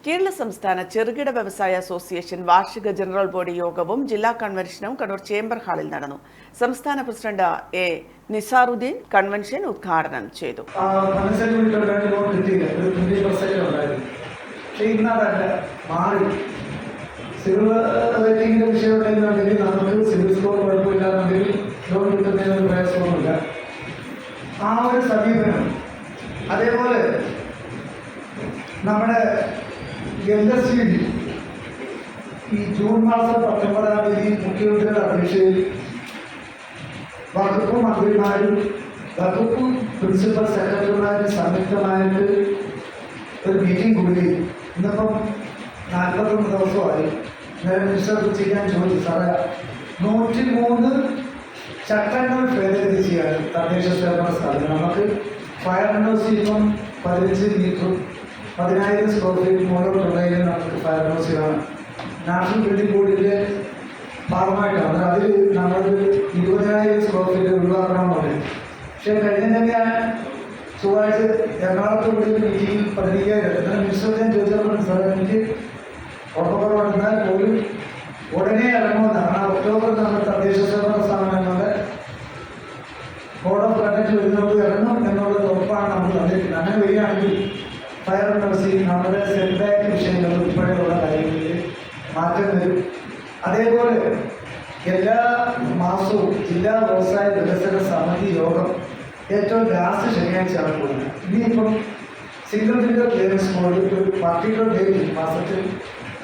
കേരള സംസ്ഥാന ചെറുകിട വ്യവസായ അസോസിയേഷൻ വാർഷിക ജനറൽ ബോഡി യോഗവും ജില്ലാ കൺവെൻഷനും കണ്ണൂർ ചേംബർ ഹാളിൽ നടന്നു. സംസ്ഥാന പ്രസിഡന്റ് എ നിസാറുദ്ദീൻ കൺവെൻഷൻ ഉദ്ഘാടനം ചെയ്തു. അതേപോലെ നമ്മുടെ ഈ ജൂൺ മാസം 19-ാം തീയതി മുഖ്യമന്ത്രിയുടെ അധ്യക്ഷതയിൽ വകുപ്പ് മന്ത്രിമാരും വകുപ്പ് പ്രിൻസിപ്പൽ സെക്രട്ടറിമാരും സംയുക്തമായിട്ട് ഒരു മീറ്റിംഗ് കൂടി. ഇന്നിപ്പം 41 ദിവസമായി. മിനിസ്റ്റർ ചെയ്യാൻ ചോദിച്ചു, സാറേ 103 ചട്ടങ്ങൾ ഭേദഗതി ചെയ്യാൻ തദ്ദേശ സ്വയംഭരണ സ്ഥാപനം. നമുക്ക് ഫയർ ഹൗസ് ഇപ്പം 15 മീറ്ററും 10,000 സ്ക്വയർ ഫീറ്റ് മുകളിലുള്ളതിൽ നമുക്ക് ഫയർ ഹൗസ് ചെയ്യണം. നാഷണൽ ബിൽഡിംഗ് ബോർഡിൻ്റെ ഭാഗമായിട്ടാണ്. അതിൽ നമ്മൾ 20,000 സ്ക്വയർ ഫീറ്റ് ഒഴിവാക്കണം പറയും. പക്ഷേ കഴിഞ്ഞ ഞാൻ ചൊവ്വാഴ്ച എറണാകുളത്ത് കൂടി മീറ്റിംഗിൽ 15,000 മിനിസ്റ്റർ ഞാൻ ചോദിച്ചപ്പോൾ സാർ എനിക്ക് ഉറപ്പുറപ്പെടുന്നാൽ പോലും ഉടനെ ഇറങ്ങുമെന്നാണ്. ഒക്ടോബർ നമ്മൾ തദ്ദേശ സ്വയംഭരണ സ്ഥാപനങ്ങളുടെ ബോർഡ് ഓഫ് കണ്ടക്ട് വരുന്നത് ഇറങ്ങും എന്നുള്ളത് ഉറപ്പാണ് നമ്മൾ തന്നിരിക്കുന്നത്. അങ്ങനെ വരികയാണെങ്കിൽ ഫയർ ഹൗസ് നമ്മുടെ സെറ്റ് ബാക്ക് വിഷയങ്ങൾ ഉൾപ്പെടെയുള്ള കാര്യങ്ങളിൽ മാറ്റം വരും. അതേപോലെ എല്ലാ മാസവും ജില്ലാ വ്യവസായ വികസന സമിതി യോഗം ഏറ്റവും ലാസ്റ്റ് ശനിയാഴ്ചയാണ് കൂടുന്നത്. ഇനിയിപ്പം സിംഗിൾ ഫിംഗർ ക്ലിയറൻസ് ബോർഡ് ഒരു പർട്ടിക്കുലർ ഡേറ്റ് മാസത്തിൽ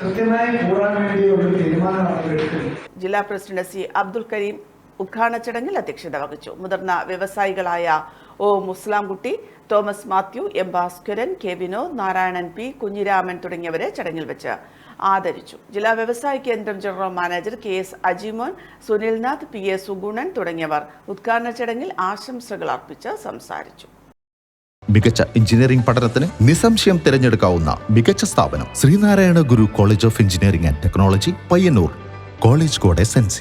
കൃത്യമായി കൂടാൻ വേണ്ടിയുള്ള തീരുമാനമാണ് എടുക്കുന്നത്. ജില്ലാ പ്രസിഡന്റ് സി അബ്ദുൽ കരീം ഉദ്ഘാടന ചടങ്ങിൽ അധ്യക്ഷത വഹിച്ചു. മുതിർന്ന വ്യവസായികളായ ഒ മുസ്ലാംകുട്ടി, തോമസ് മാത്യു, എം ഭാസ്കരൻ, കെ വിനോദ്, നാരായണൻ പി, കുഞ്ഞിരാമൻ തുടങ്ങിയവരെ ചടങ്ങിൽ വെച്ച് ആദരിച്ചു. ജില്ലാ വ്യവസായ കേന്ദ്രം ജനറൽ മാനേജർ കെ എസ് അജിമോൻ, സുനിൽനാഥ്, പി എ സുഗുണൻ തുടങ്ങിയവർ ഉദ്ഘാടന ചടങ്ങിൽ ആശംസകൾ അർപ്പിച്ച് സംസാരിച്ചു. മികച്ച എഞ്ചിനീയറിംഗ് പഠനത്തിന് നിസ്സംശയം തിരഞ്ഞെടുക്കാവുന്ന മികച്ച സ്ഥാപനം Sreenarayana Guru college of engineering and technology, Payyanur. College code SNC.